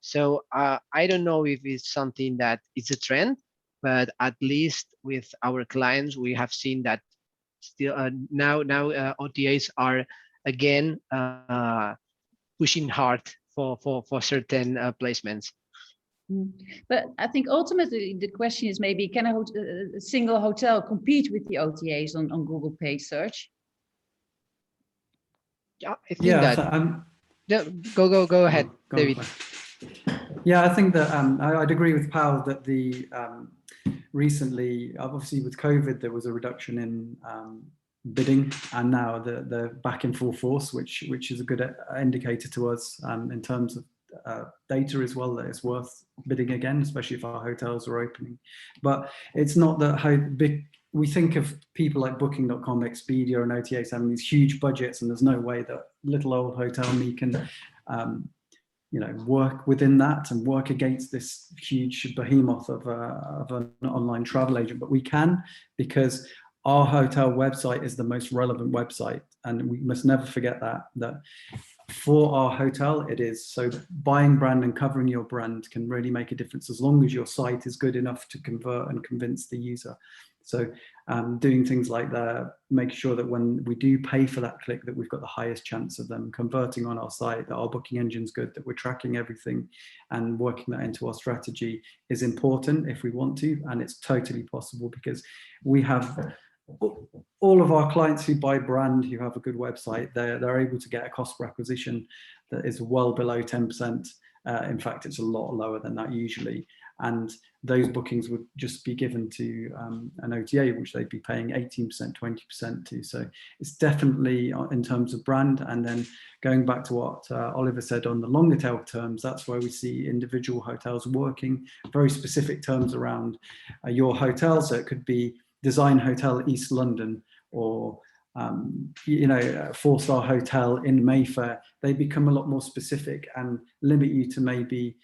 So I don't know if it's something that it's a trend, but at least with our clients, we have seen that still now OTAs are again pushing hard for certain placements. But I think ultimately the question is maybe, can a single hotel compete with the OTAs on Google paid search? Yeah, I think that. Yeah, go ahead, David. Yeah, I think that I'd agree with Pau that the recently, obviously with COVID, there was a reduction in bidding, and now they're back in full force, which is a good indicator to us in terms of data as well, that it's worth bidding again, especially if our hotels are opening. But it's not that how big. We think of people like Booking.com, Expedia, and OTAs having these huge budgets, and there's no way that little old hotel me can, work within that and work against this huge behemoth of an online travel agent. But we can, because our hotel website is the most relevant website, and we must never forget that for our hotel it is. So buying brand and covering your brand can really make a difference as long as your site is good enough to convert and convince the user. So doing things like that, make sure that when we do pay for that click, that we've got the highest chance of them converting on our site, that our booking engine's good, that we're tracking everything and working that into our strategy is important if we want to. And it's totally possible, because we have all of our clients who buy brand, who have a good website, they're able to get a cost per acquisition that is well below 10%. In fact, it's a lot lower than that usually. And those bookings would just be given to an OTA, which they'd be paying 18%, 20% to. So it's definitely in terms of brand. And then going back to what Oliver said on the longer tail terms, that's where we see individual hotels working very specific terms around your hotel. So it could be Design Hotel East London, or a 4-star hotel in Mayfair. They become a lot more specific and limit you to maybe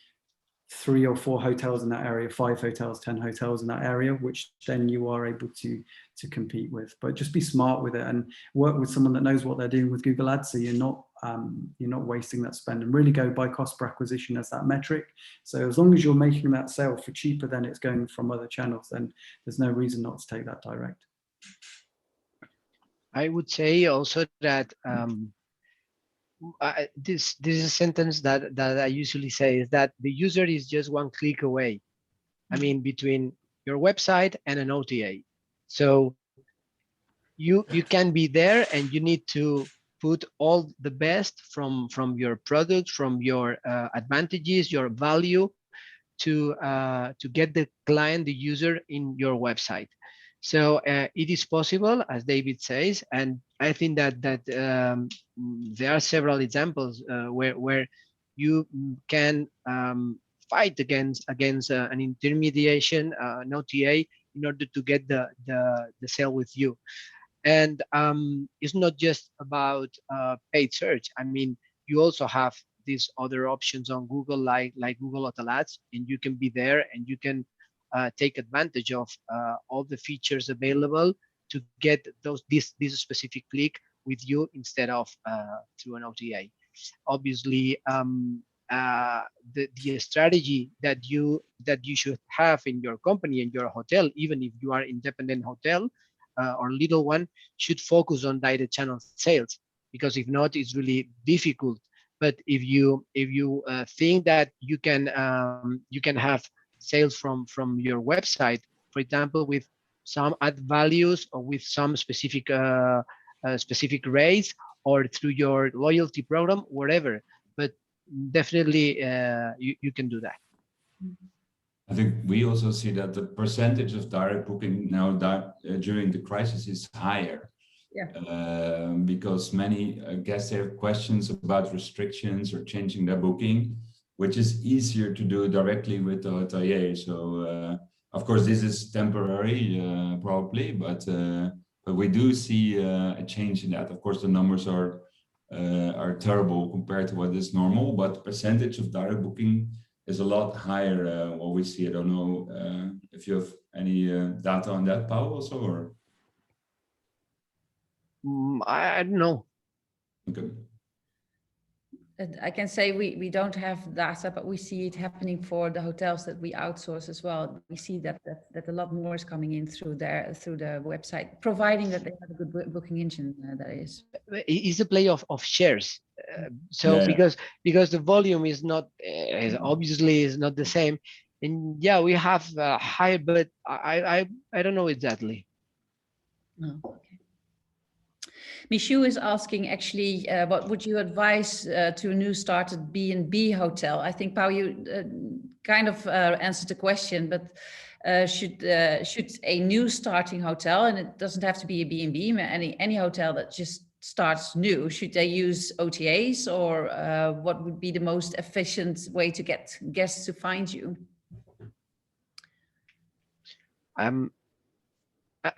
3 or 4 hotels in that area, 5 hotels, 10 hotels in that area, which then you are able to compete with. But just be smart with it and work with someone that knows what they're doing with Google Ads, so you're not wasting that spend, and really go by cost per acquisition as that metric. So as long as you're making that sale for cheaper than it's going from other channels, then there's no reason not to take that direct. I would say also that this is a sentence that I usually say, is that the user is just one click away. I mean, between your website and an OTA. So you can be there, and you need to put all the best from your product, from your advantages, your value, to get the client, the user, in your website. So it is possible, as David says, and I think that there are several examples where you can fight against an intermediation, an OTA, in order to get the sale with you. And it's not just about paid search. I mean, you also have these other options on Google, like Google Hotel Ads, and you can be there, and you can take advantage of all the features available to get this specific click with you, instead of through an OTA. Obviously, the strategy that you should have in your company and your hotel, even if you are independent hotel or little one, should focus on direct channel sales, because if not, it's really difficult. But if you think that you can have sales from your website, for example, with some add values, or with some specific rates, or through your loyalty program, whatever. But definitely you can do that. I think we also see that the percentage of direct booking now during the crisis is higher. Yeah. Because many guests have questions about restrictions or changing their booking, which is easier to do directly with the hotelier. So of course this is temporary, probably, but we do see a change in that. Of course, the numbers are terrible compared to what is normal, but the percentage of direct booking is a lot higher. What we see. I don't know if you have any data on that, Pau, also, or I don't know. okay. I can say we don't have data, but we see it happening for the hotels that we outsource as well. We see that a lot more is coming in through the website, providing that they have a good booking engine. That is. It's a play of shares. So yeah. because the volume is not obviously is not the same, and yeah, we have higher, but I don't know exactly. No. Okay. Michu is asking, actually, what would you advise to a new started B&B hotel? I think, Pau, you kind of answered the question, but should a new starting hotel, and it doesn't have to be a B&B, any hotel that just starts new, should they use OTAs, or what would be the most efficient way to get guests to find you?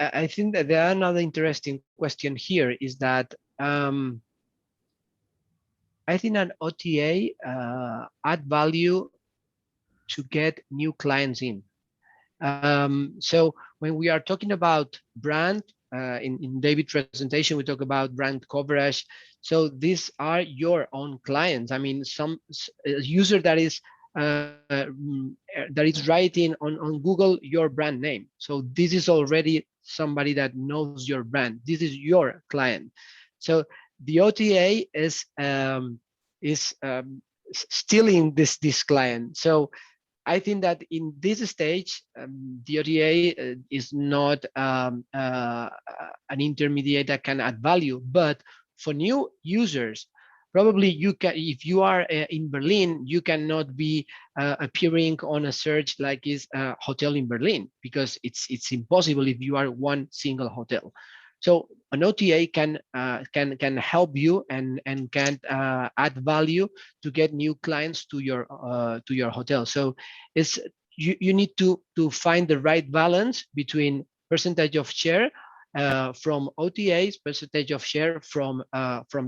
I think that there are another interesting question here, is that I think an OTA add value to get new clients in. So when we are talking about brand, in David's presentation, we talk about brand coverage. So these are your own clients. I mean, some user that is writing on Google your brand name. So this is already somebody that knows your brand. This is your client. So the OTA is stealing this client. So I think that in this stage, the OTA is not an intermediate that can add value. But for new users, probably you can, if you are in Berlin, you cannot be appearing on a search like is a hotel in Berlin, because it's impossible if you are one single hotel. So an OTA can help you and can add value to get new clients to your hotel. So it's you need to find the right balance between percentage of share from OTAs, percentage of share from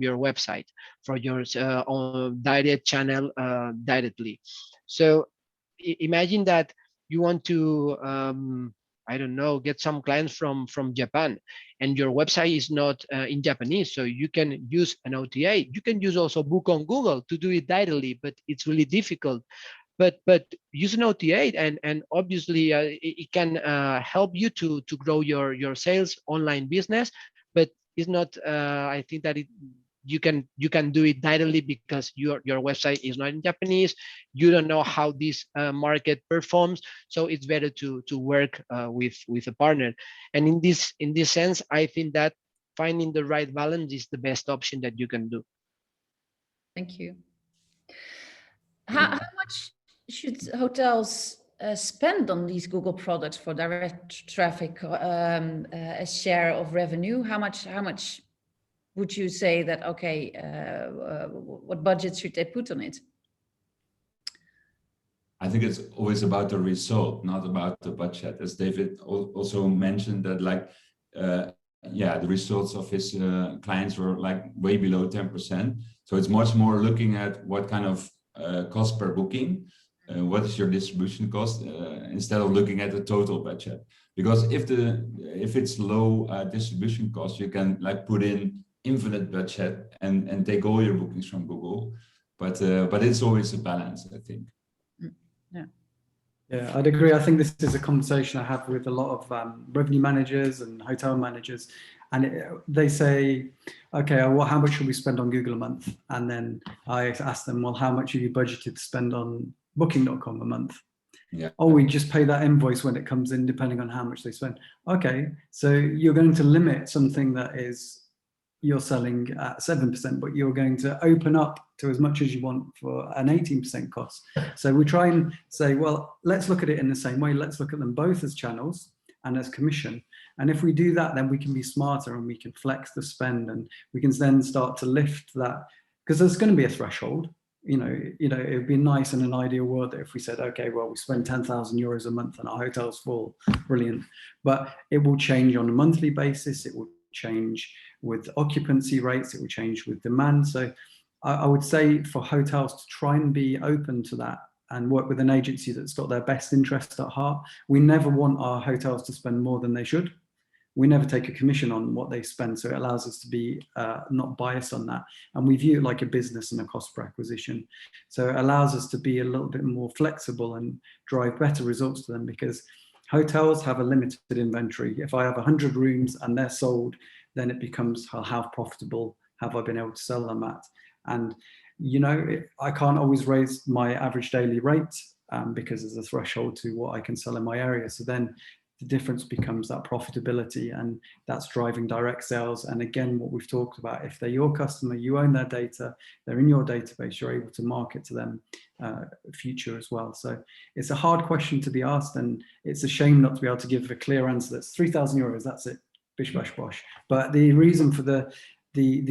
your website, for your on direct channel directly. So imagine that you want to I don't know, get some clients from Japan, and your website is not in Japanese, so you can use an OTA. You can use also Book on Google to do it directly, but it's really difficult. But use an OTA, and obviously it can help you to grow your sales online business. But it's not. I think that you can do it directly because your website is not in Japanese. You don't know how this market performs, so it's better to work with a partner. And in this sense, I think that finding the right balance is the best option that you can do. Thank you. How much should hotels spend on these Google products for direct traffic as share of revenue? How much would you say that, okay, what budget should they put on it? I think it's always about the result, not about the budget. As David also mentioned, that like, the results of his clients were like way below 10%. So it's much more looking at what kind of cost per booking, what is your distribution cost, instead of looking at the total budget. Because if it's low distribution cost, you can like put in infinite budget and take all your bookings from Google. But it's always a balance, I think. Yeah, I'd agree. I think this is a conversation I have with a lot of revenue managers and hotel managers, and they say, okay, well, how much should we spend on Google a month? And then I ask them, well, how much have you budgeted to spend on Booking.com a month? Yeah. Oh, we just pay that invoice when it comes in, depending on how much they spend. Okay, so you're going to limit something that is you're selling at 7%, but you're going to open up to as much as you want for an 18% cost. So we try and say, well, let's look at it in the same way. Let's look at them both as channels and as commission. And if we do that, then we can be smarter and we can flex the spend, and we can then start to lift that, because there's going to be a threshold. You know, it would be nice in an ideal world that if we said, okay, well, we spend 10,000 euros a month and our hotel's full, brilliant. But it will change on a monthly basis. It will change with occupancy rates. It will change with demand. So I would say for hotels to try and be open to that and work with an agency that's got their best interest at heart. We never want our hotels to spend more than they should. We never take a commission on what they spend, so it allows us to be not biased on that. And we view it like a business and a cost per acquisition. So it allows us to be a little bit more flexible and drive better results to them, because hotels have a limited inventory. If I have 100 rooms and they're sold, then it becomes how profitable have I been able to sell them at? And, you know, I can't always raise my average daily rate because there's a threshold to what I can sell in my area. So then the difference becomes that profitability, and that's driving direct sales. And again, what we've talked about, if they're your customer, you own their data, they're in your database, you're able to market to them future as well. So it's a hard question to be asked, and it's a shame not to be able to give a clear answer that's 3,000 euros, that's it, bish bash bosh. But the reason for the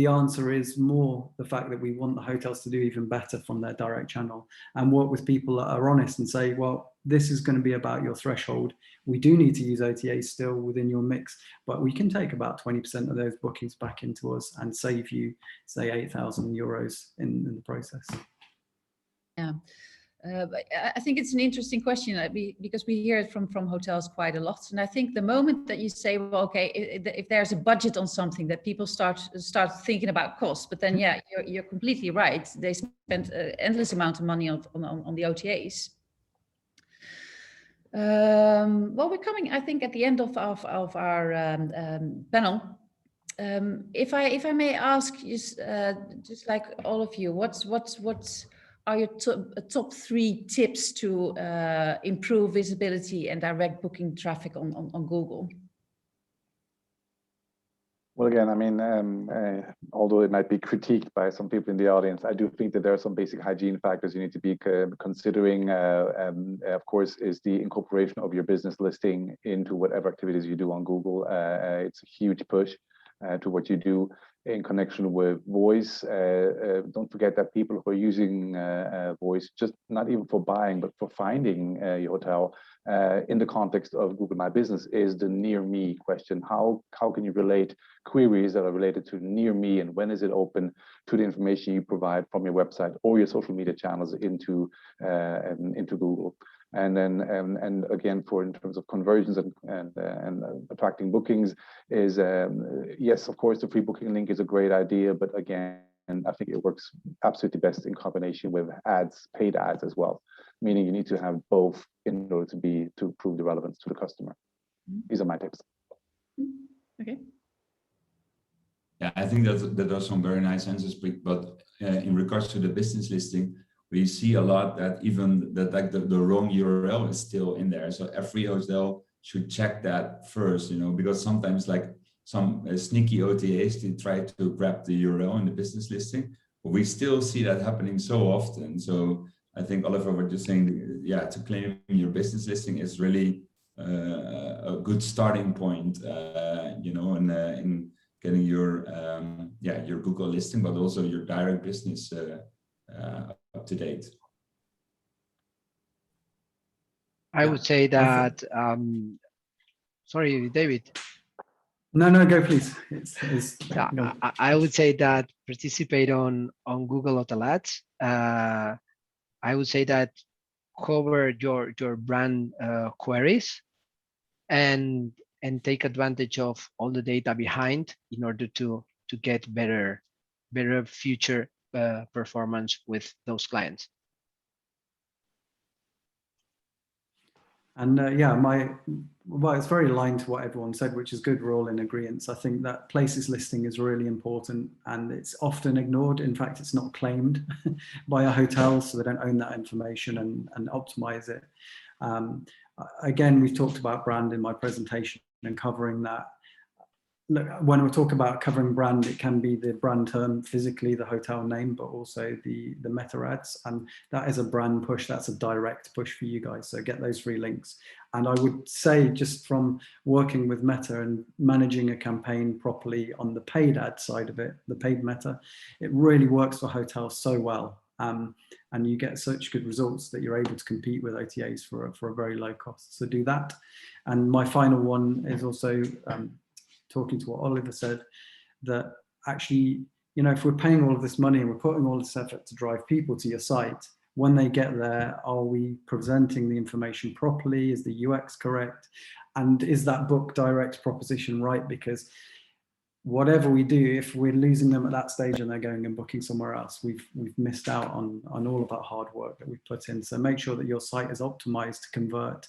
answer is more the fact that we want the hotels to do even better from their direct channel and work with people that are honest and say, well, this is going to be about your threshold. We do need to use OTA still within your mix, but we can take about 20% of those bookings back into us and save you, say, 8,000 euros in the process. Yeah. I think it's an interesting question because we hear it from hotels quite a lot. And I think the moment that you say, well, okay, if there's a budget on something, that people start thinking about cost. But then, yeah, you're completely right. They spend an endless amount of money on the OTAs. Well, we're coming, I think, at the end of our panel. If I may ask, just like all of you, what are your top 3 tips to improve visibility and direct booking traffic on Google? Well, again, I mean, although it might be critiqued by some people in the audience, I do think that there are some basic hygiene factors you need to be considering. Of course, is the incorporation of your business listing into whatever activities you do on Google. It's a huge push to what you do in connection with voice. Don't forget that people who are using voice, just not even for buying, but for finding your hotel in the context of Google My Business, is the near me question. How can you relate queries that are related to near me, and when is it open, to the information you provide from your website or your social media channels into Google? And then, and again, in terms of conversions and attracting bookings, is yes, of course, the free booking link is a great idea, but again, I think it works absolutely best in combination with ads, paid ads as well. Meaning you need to have both in order to prove the relevance to the customer. These are my tips. Okay. Yeah, I think that are some very nice answers, but in regards to the business listing, we see a lot that even that like the wrong URL is still in there. So every hotel should check that first, you know, because sometimes like some sneaky OTAs, they try to grab the URL in the business listing, but we still see that happening so often. So I think, Oliver, what you're saying, yeah, to claim your business listing is really a good starting point, you know, in getting your your Google listing, but also your direct business up to date. I would say that, sorry, David. No, go please. I would say that participate on Google Hotel Ads. I would say that cover your brand queries and take advantage of all the data behind in order to get better future performance with those clients. And well, it's very aligned to what everyone said, which is good. We're all in agreement. I think that places listing is really important, and it's often ignored. In fact, it's not claimed by a hotel, so they don't own that information and optimize it. Again, we've talked about brand in my presentation and covering that. Look, when we talk about covering brand, it can be the brand term, physically the hotel name, but also the meta ads, and that is a brand push. That's a direct push for you guys. So get those free links. And I would say, just from working with Meta and managing a campaign properly on the paid ad side of it, the paid Meta, it really works for hotels so well. And you get such good results that you're able to compete with OTAs for a very low cost. So do that. And my final one is also talking to what Oliver said, that actually, you know, if we're paying all of this money and we're putting all this effort to drive people to your site, when they get there, are we presenting the information properly? Is the UX correct? And is that book direct proposition right? Because whatever we do, if we're losing them at that stage and they're going and booking somewhere else, we've missed out on all of that hard work that we've put in. So make sure that your site is optimized to convert.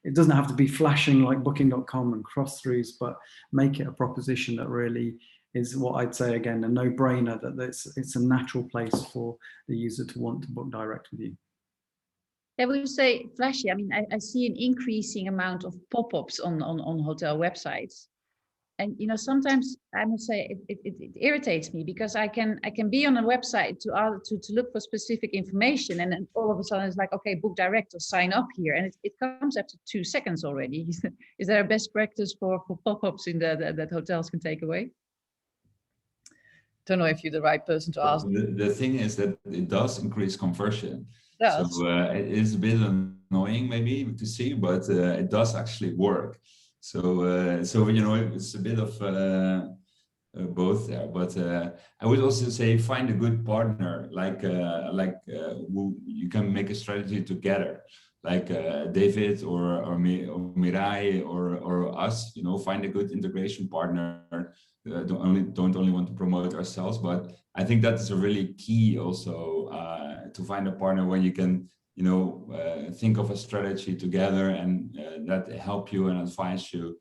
It doesn't have to be flashing like booking.com and cross-throughs, but make it a proposition that really is what I'd say, again, a no-brainer, that it's a natural place for the user to want to book direct with you. I would say flashy. I mean, I see an increasing amount of pop-ups on hotel websites. And, you know, sometimes I must say it irritates me, because I can be on a website to look for specific information, and then all of a sudden it's like, okay, book direct or sign up here, and it comes after 2 seconds already. Is there a best practice for pop-ups in that hotels can take away? Don't know if you're the right person to ask. The thing is that it does increase conversion. It does. So it is a bit annoying maybe to see, but it does actually work. So you know, it's a bit of both there. But I would also say find a good partner, like who you can make a strategy together, like David or Mirai or us. You know, find a good integration partner. Don't only want to promote ourselves, but I think that is a really key also to find a partner where you can, you know, think of a strategy together and that help you and advise you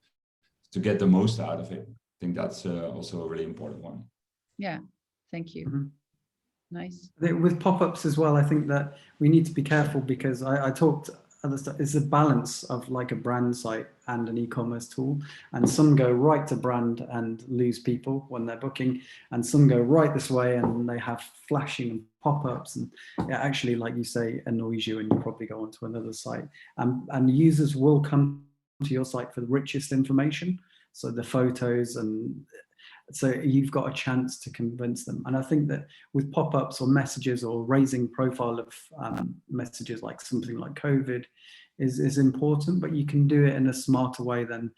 to get the most out of it. I think that's also a really important one. Yeah, thank you. Mm-hmm. Nice. With pop-ups as well, I think that we need to be careful, because I talked other stuff. It's a balance of like a brand site and an e-commerce tool, and some go right to brand and lose people when they're booking, and some go right this way and they have flashing and pop-ups, and it actually, like you say, annoys you, and you probably go onto another site. And users will come to your site for the richest information, so the photos, and so you've got a chance to convince them. And I think that with pop-ups or messages or raising profile of messages, like something like COVID is important, but you can do it in a smarter way than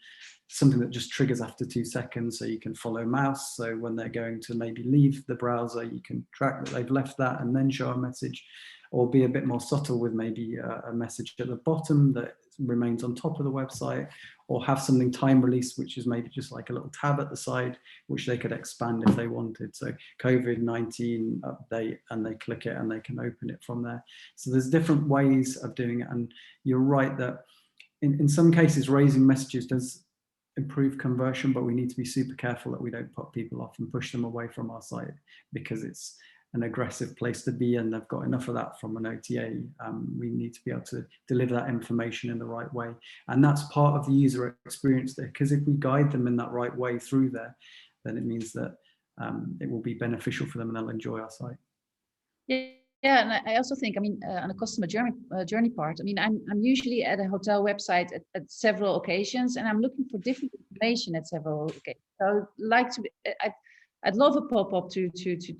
something that just triggers after 2 seconds. So you can follow mouse. So when they're going to maybe leave the browser, you can track that they've left that and then show a message, or be a bit more subtle with maybe a message at the bottom that remains on top of the website, or have something time released, which is maybe just like a little tab at the side, which they could expand if they wanted. So COVID-19 update, and they click it and they can open it from there. So there's different ways of doing it. And you're right that in some cases, raising messages does improve conversion, but we need to be super careful that we don't put people off and push them away from our site, because it's an aggressive place to be and they've got enough of that from an OTA. We need to be able to deliver that information in the right way. And that's part of the user experience there, because if we guide them in that right way through there, then it means that it will be beneficial for them and they'll enjoy our site. Yeah, and I also think, I mean, on a customer journey part, I mean, I'm usually at a hotel website at several occasions, and I'm looking for different information at several occasions. So I'd love a pop-up to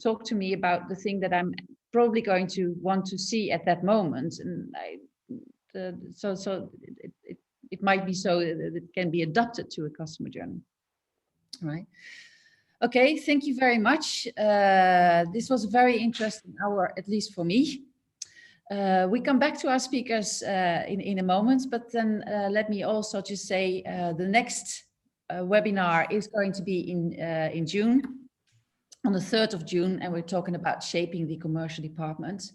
talk to me about the thing that I'm probably going to want to see at that moment, and it might be so that it can be adapted to a customer journey, right? Okay, thank you very much. This was a very interesting hour, at least for me. We come back to our speakers in a moment, but then let me also just say the next webinar is going to be in June, on the 3rd of June, and we're talking about shaping the commercial department.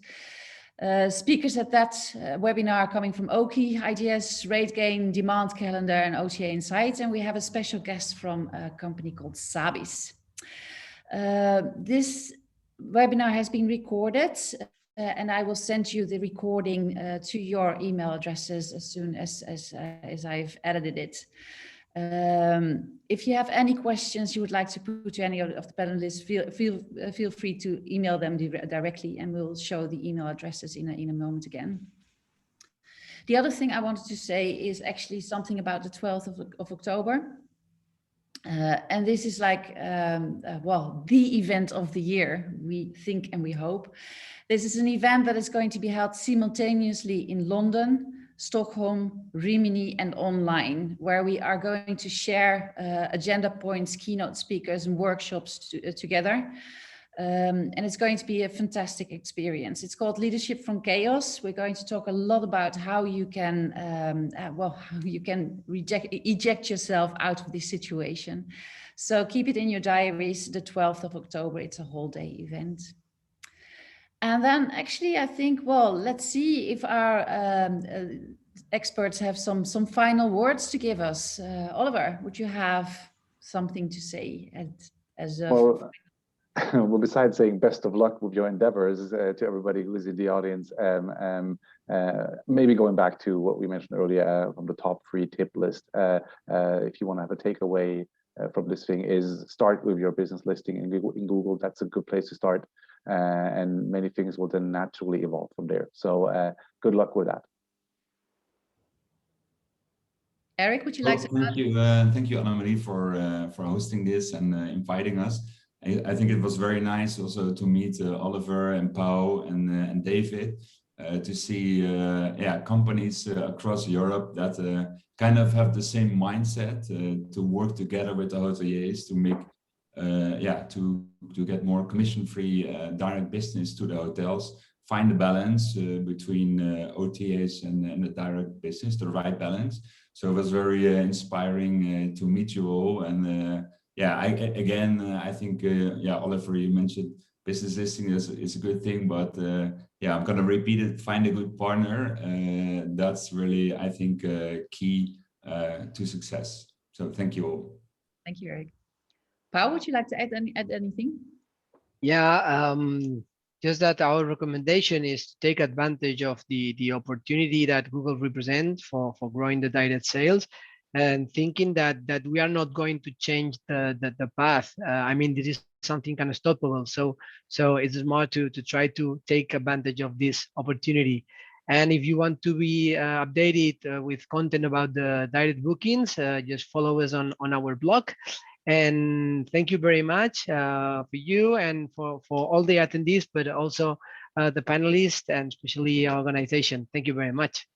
Speakers at that webinar are coming from Oki, IDS, RateGain, Demand Calendar, and OTA Insights, and we have a special guest from a company called Sabis. This webinar has been recorded, and I will send you the recording to your email addresses as soon as I've edited it. If you have any questions you would like to put to any of the panelists, feel free to email them directly, and we'll show the email addresses in a moment again. The other thing I wanted to say is actually something about the 12th of October. And this is like, well, the event of the year, we think and we hope. This is an event that is going to be held simultaneously in London, Stockholm, Rimini, and online, where we are going to share agenda points, keynote speakers, and workshops together. And it's going to be a fantastic experience. It's called Leadership from Chaos. We're going to talk a lot about how you can, how you can eject yourself out of this situation. So keep it in your diaries, the 12th of October. It's a whole day event. And then actually, I think, well, let's see if our experts have some final words to give us. Oliver, would you have something to say as a... Well, besides saying best of luck with your endeavors to everybody who is in the audience, maybe going back to what we mentioned earlier from the top 3 tip list, if you want to have a takeaway from this thing, is start with your business listing in Google. That's a good place to start, and many things will then naturally evolve from there. So good luck with that. Erik, would you like to thank you, Annemarie, for hosting this and inviting us. I think it was very nice also to meet Oliver and Pau and David, to see companies across Europe that kind of have the same mindset to work together with the hoteliers to make to get more commission-free direct business to the hotels, find the balance between OTAs and the direct business, the right balance. So it was very inspiring to meet you all. And I think Oliver, you mentioned business listing is a good thing, but I'm going to repeat it: find a good partner. That's really, I think, key to success. So thank you all. Thank you, Erik. Pau, would you like to add anything? Yeah, just that our recommendation is to take advantage of the opportunity that Google represents for growing the direct sales, and thinking that we are not going to change the path. I mean, this is something kind of unstoppable. So it's smart to try to take advantage of this opportunity. And if you want to be updated with content about the direct bookings, just follow us on our blog. And thank you very much for you and for all the attendees, but also the panelists and especially our organization. Thank you very much.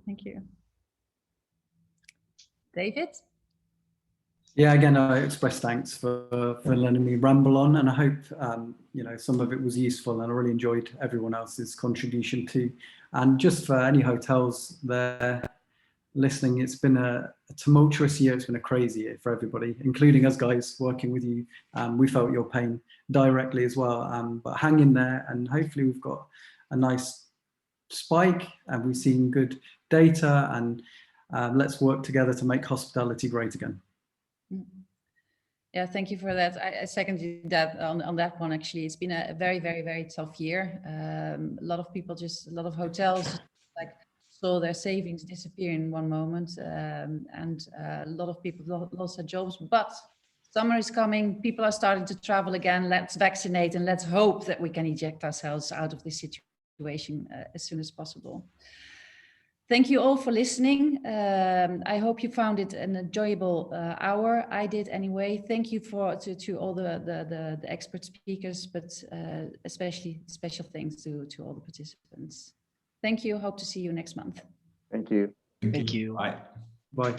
Thank you. David? Yeah, again, I express thanks for letting me ramble on, and I hope some of it was useful, and I really enjoyed everyone else's contribution too. And just for any hotels there listening, it's been a tumultuous year. It's been a crazy year for everybody, including us guys working with you. We felt your pain directly as well, but hang in there, and hopefully we've got a nice spike, and we've seen good data, and Let's work together to make hospitality great again. Yeah, thank you for that. I second you that on that one. Actually, it's been a very, very, very tough year. A lot of people, a lot of hotels, like saw their savings disappear in one moment, and a lot of people lost their jobs. But summer is coming. People are starting to travel again. Let's vaccinate and let's hope that we can eject ourselves out of this situation as soon as possible. Thank you all for listening. I hope you found it an enjoyable hour. I did anyway. Thank you to all the expert speakers, but especially special thanks to all the participants. Thank you. Hope to see you next month. Thank you. Thank you. Bye. Bye.